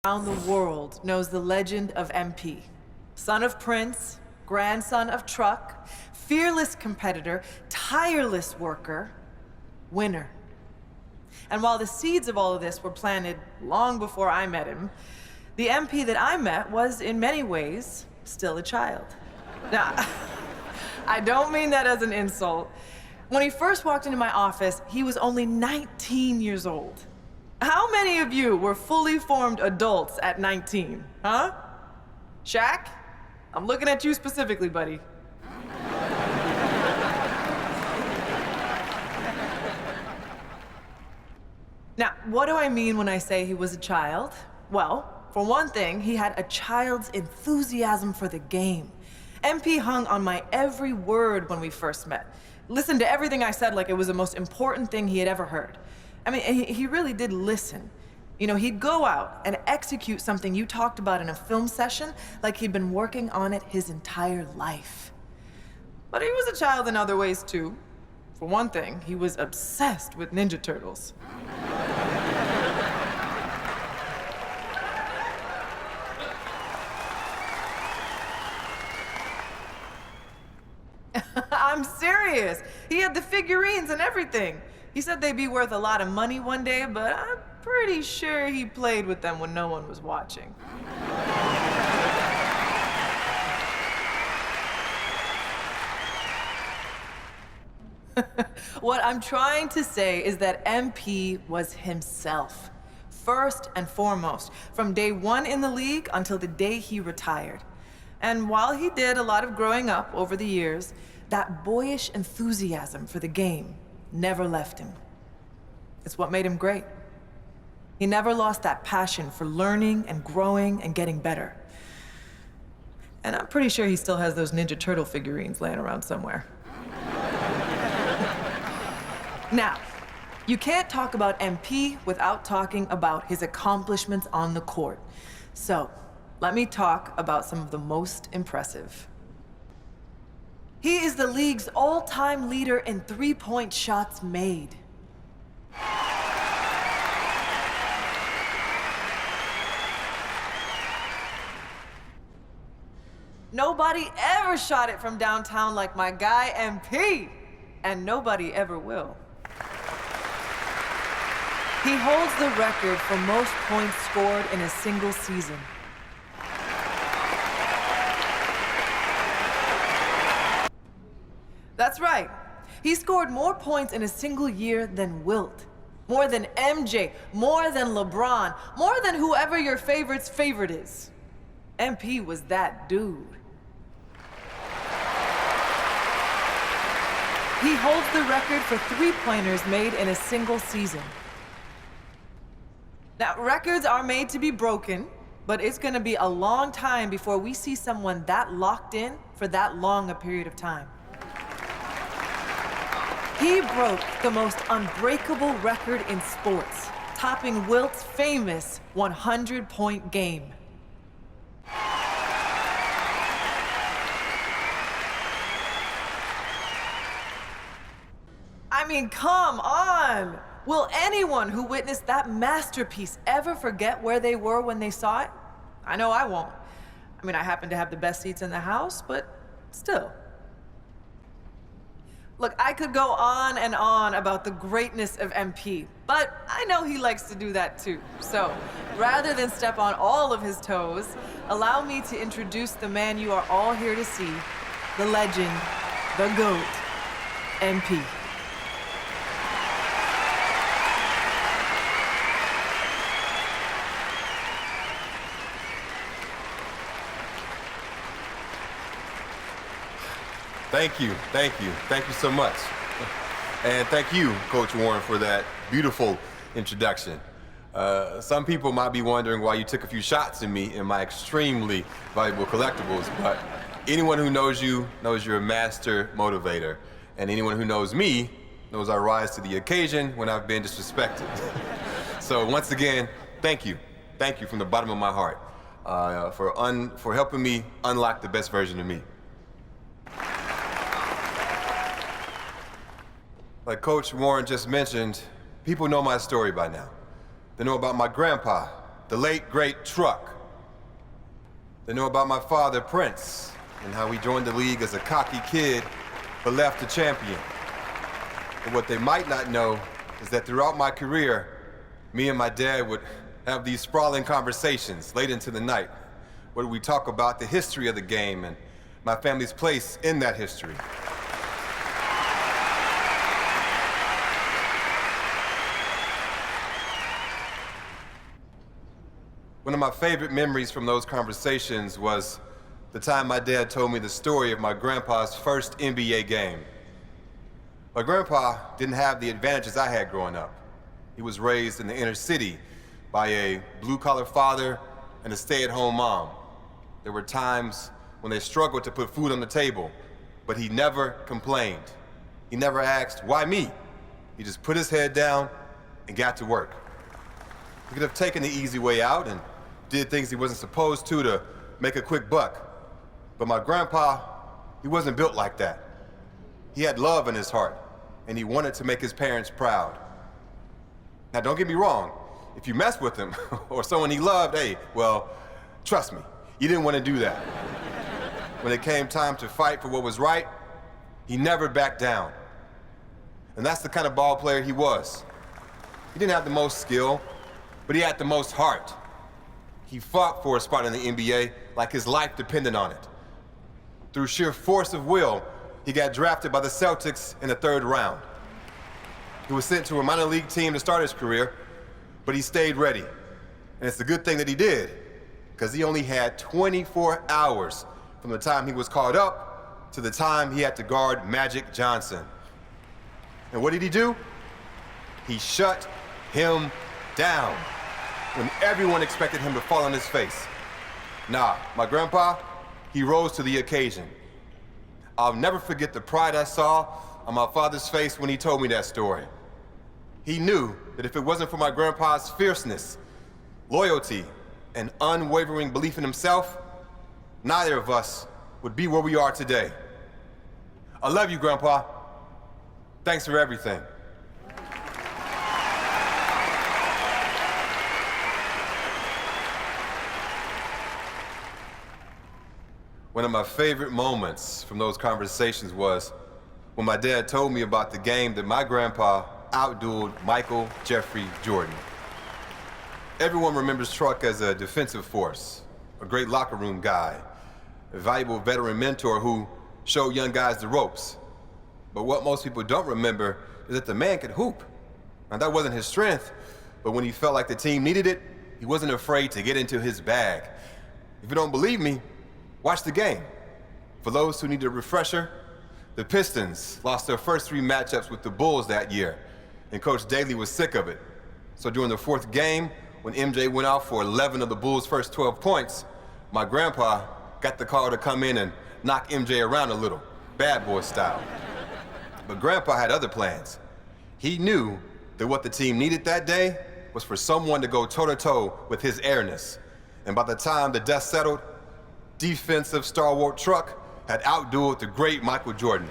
around the world knows the legend of MP. Son of Prince, grandson of Truck, fearless competitor, tireless worker, winner. And while the seeds of all of this were planted long before I met him, the MP that I met was, in many ways, still a child. Now, I don't mean that as an insult. When he first walked into my office, he was only 19 years old. How many of you were fully formed adults at 19, huh? Shaq? I'm looking at you specifically, buddy. Now, what do I mean when I say he was a child? Well, for one thing, he had a child's enthusiasm for the game. MP hung on my every word when we first met. Listened to everything I said like it was the most important thing he had ever heard. I mean, he really did listen. You know, he'd go out and execute something you talked about in a film session like he'd been working on it his entire life. But he was a child in other ways, too. For one thing, he was obsessed with Ninja Turtles. I'm serious. He had the figurines and everything. He said they'd be worth a lot of money one day, but I'm pretty sure he played with them when no one was watching. What I'm trying to say is that MP was himself, first and foremost, from day one in the league until the day he retired. And while he did a lot of growing up over the years, that boyish enthusiasm for the game never left him. It's what made him great. He never lost that passion for learning and growing and getting better. And I'm pretty sure he still has those Ninja Turtle figurines laying around somewhere. Now, you can't talk about MP without talking about his accomplishments on the court. So, let me talk about some of the most impressive. He is the league's all-time leader in three-point shots made. Nobody ever shot it from downtown like my guy MP, and nobody ever will. He holds the record for most points scored in a single season. That's right. He scored more points in a single year than Wilt. More than MJ, more than LeBron, more than whoever your favorite's favorite is. MP was that dude. He holds the record for three-pointers made in a single season. Now, records are made to be broken, but it's gonna be a long time before we see someone that locked in for that long a period of time. He broke the most unbreakable record in sports, topping Wilt's famous 100-point game. I mean, come on! Will anyone who witnessed that masterpiece ever forget where they were when they saw it? I know I won't. I mean, I happen to have the best seats in the house, but still. Look, I could go on and on about the greatness of MP, but I know he likes to do that too. So, rather than step on all of his toes, allow me to introduce the man you are all here to see, the legend, the GOAT, MP. Thank you so much. And thank you, Coach Warren, for that beautiful introduction. Some people might be wondering why you took a few shots at me in my extremely valuable collectibles, but anyone who knows you knows you're a master motivator. And anyone who knows me knows I rise to the occasion when I've been disrespected. So once again, thank you. Thank you from the bottom of my heart for helping me unlock the best version of me. Like Coach Warren just mentioned, people know my story by now. They know about my grandpa, the late, great Truck. They know about my father, Prince, and how he joined the league as a cocky kid, but left a champion. But what they might not know is that throughout my career, me and my dad would have these sprawling conversations late into the night, where we talk about the history of the game and my family's place in that history. One of my favorite memories from those conversations was the time my dad told me the story of my grandpa's first NBA game. My grandpa didn't have the advantages I had growing up. He was raised in the inner city by a blue-collar father and a stay-at-home mom. There were times when they struggled to put food on the table, but he never complained. He never asked, why me? He just put his head down and got to work. He could have taken the easy way out and did things he wasn't supposed to make a quick buck. But my grandpa, he wasn't built like that. He had love in his heart, and he wanted to make his parents proud. Now, don't get me wrong. If you mess with him or someone he loved, hey, well, trust me, he didn't want to do that. When it came time to fight for what was right, he never backed down. And that's the kind of ball player he was. He didn't have the most skill, but he had the most heart. He fought for a spot in the NBA like his life depended on it. Through sheer force of will, he got drafted by the Celtics in the 3rd round. He was sent to a minor league team to start his career, but he stayed ready. And it's a good thing that he did, because he only had 24 hours from the time he was called up to the time he had to guard Magic Johnson. And what did he do? He shut him down when everyone expected him to fall on his face. Nah, my grandpa, he rose to the occasion. I'll never forget the pride I saw on my father's face when he told me that story. He knew that if it wasn't for my grandpa's fierceness, loyalty, and unwavering belief in himself, neither of us would be where we are today. I love you, Grandpa. Thanks for everything. One of my favorite moments from those conversations was when my dad told me about the game that my grandpa outdueled Michael Jeffrey Jordan. Everyone remembers Truck as a defensive force, a great locker room guy, a valuable veteran mentor who showed young guys the ropes. But what most people don't remember is that the man could hoop. Now, that wasn't his strength, but when he felt like the team needed it, he wasn't afraid to get into his bag. If you don't believe me, watch the game. For those who need a refresher, the Pistons lost their first 3 matchups with the Bulls that year, and Coach Daly was sick of it. So during the 4th game, when MJ went out for 11 of the Bulls' first 12 points, my grandpa got the call to come in and knock MJ around a little, bad boy style. But Grandpa had other plans. He knew that what the team needed that day was for someone to go toe-to-toe with his airness. And by the time the dust settled, defensive stalwart Truck had outdueled the great Michael Jordan.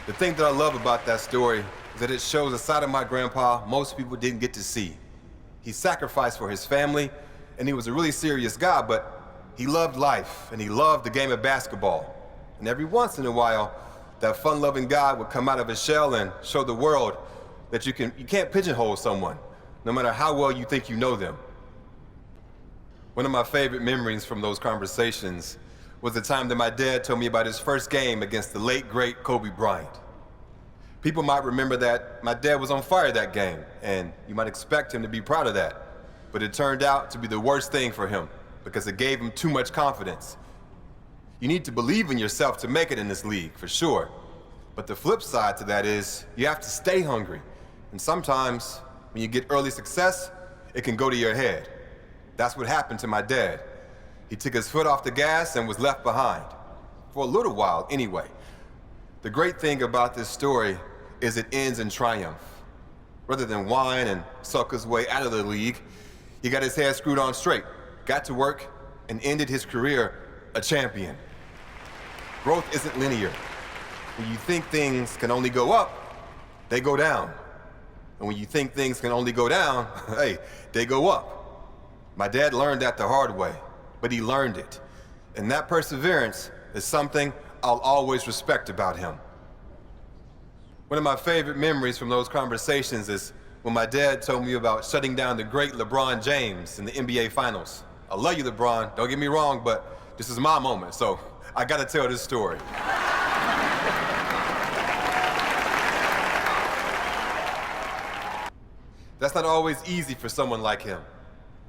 The thing that I love about that story is that it shows a side of my grandpa most people didn't get to see. He sacrificed for his family, and he was a really serious guy, but he loved life, and he loved the game of basketball. And every once in a while, that fun-loving guy would come out of his shell and show the world that you can't pigeonhole someone, no matter how well you think you know them. One of my favorite memories from those conversations was the time that my dad told me about his first game against the late, great Kobe Bryant. People might remember that my dad was on fire that game, and you might expect him to be proud of that. But it turned out to be the worst thing for him, because it gave him too much confidence. You need to believe in yourself to make it in this league, for sure. But the flip side to that is you have to stay hungry. And sometimes, when you get early success, it can go to your head. That's what happened to my dad. He took his foot off the gas and was left behind. For a little while, anyway. The great thing about this story is it ends in triumph. Rather than whine and sulk his way out of the league, he got his head screwed on straight, got to work, and ended his career a champion. Growth isn't linear. When you think things can only go up, they go down. And when you think things can only go down, hey, they go up. My dad learned that the hard way, but he learned it. And that perseverance is something I'll always respect about him. One of my favorite memories from those conversations is when my dad told me about shutting down the great LeBron James in the NBA Finals. I love you, LeBron, don't get me wrong, but this is my moment, so I gotta tell this story. That's not always easy for someone like him.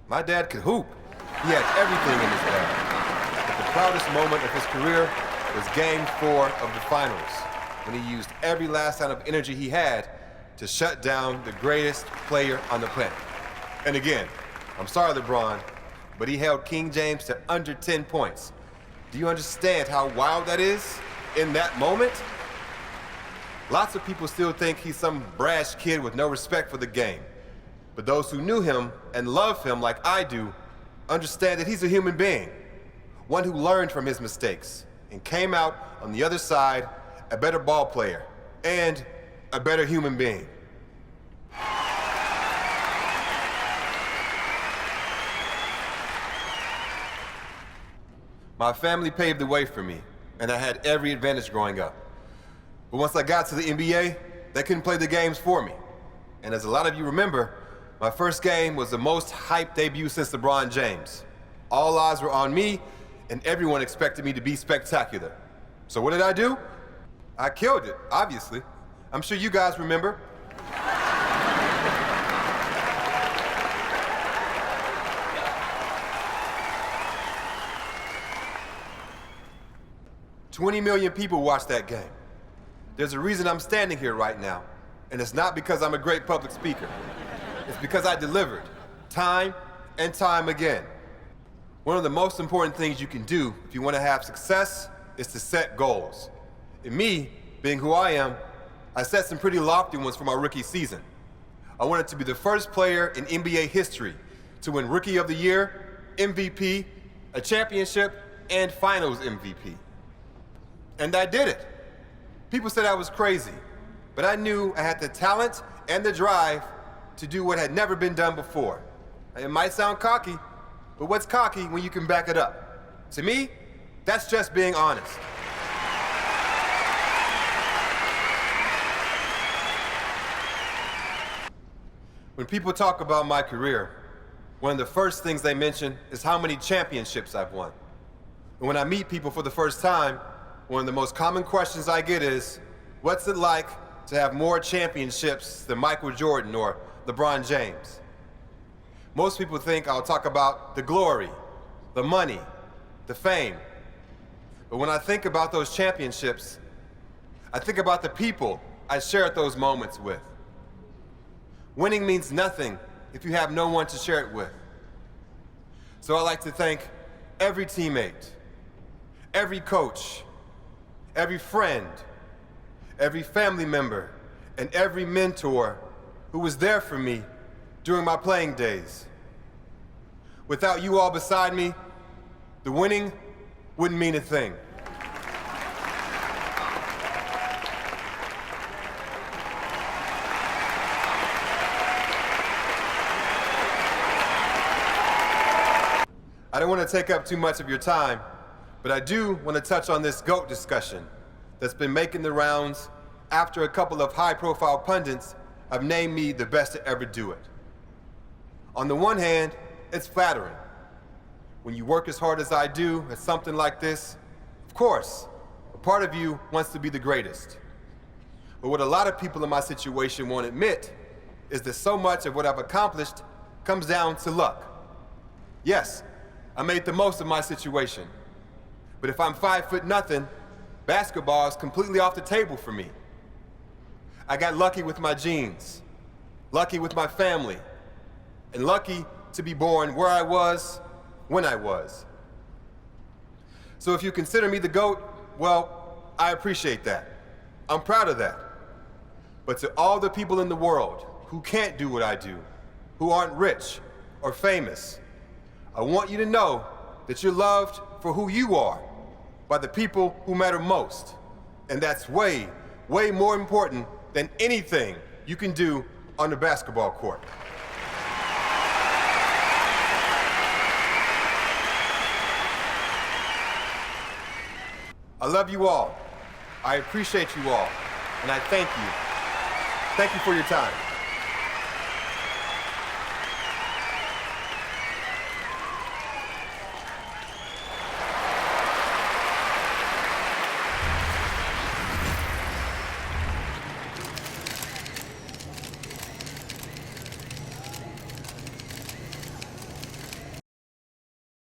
My dad could hoop. He had everything in his bag. But the proudest moment of his career was Game 4 of the Finals, when he used every last ounce of energy he had to shut down the greatest player on the planet. And again, I'm sorry, LeBron, but he held King James to under 10 points. Do you understand how wild that is in that moment? Lots of people still think he's some brash kid with no respect for the game. But those who knew him and love him like I do understand that he's a human being, one who learned from his mistakes and came out on the other side a better ball player and a better human being. My family paved the way for me, and I had every advantage growing up. But once I got to the NBA, they couldn't play the games for me. And as a lot of you remember, my first game was the most hyped debut since LeBron James. All eyes were on me, and everyone expected me to be spectacular. So what did I do? I killed it, obviously. I'm sure you guys remember. $20 million people watched that game. There's a reason I'm standing here right now, and it's not because I'm a great public speaker. It's because I delivered, time and time again. One of the most important things you can do if you want to have success is to set goals. And me, being who I am, I set some pretty lofty ones for my rookie season. I wanted to be the first player in NBA history to win Rookie of the Year, MVP, a championship, and Finals MVP. And I did it. People said I was crazy, but I knew I had the talent and the drive to do what had never been done before. It might sound cocky, but what's cocky when you can back it up? To me, that's just being honest. When people talk about my career, one of the first things they mention is how many championships I've won. And when I meet people for the first time, one of the most common questions I get is, what's it like to have more championships than Michael Jordan or LeBron James? Most people think I'll talk about the glory, the money, the fame. But when I think about those championships, I think about the people I shared those moments with. Winning means nothing if you have no one to share it with. So I'd like to thank every teammate, every coach, every friend, every family member, and every mentor who was there for me during my playing days. Without you all beside me, the winning wouldn't mean a thing. I don't want to take up too much of your time, but I do want to touch on this GOAT discussion that's been making the rounds after a couple of high-profile pundits have named me the best to ever do it. On the one hand, it's flattering. When you work as hard as I do at something like this, of course, a part of you wants to be the greatest. But what a lot of people in my situation won't admit is that so much of what I've accomplished comes down to luck. Yes, I made the most of my situation. But if I'm 5'0", basketball is completely off the table for me. I got lucky with my genes, lucky with my family, and lucky to be born where I was, when I was. So if you consider me the GOAT, well, I appreciate that. I'm proud of that. But to all the people in the world who can't do what I do, who aren't rich or famous, I want you to know that you're loved for who you are by the people who matter most. And that's way, way more important than anything you can do on the basketball court. I love you all. I appreciate you all. And I thank you. Thank you for your time.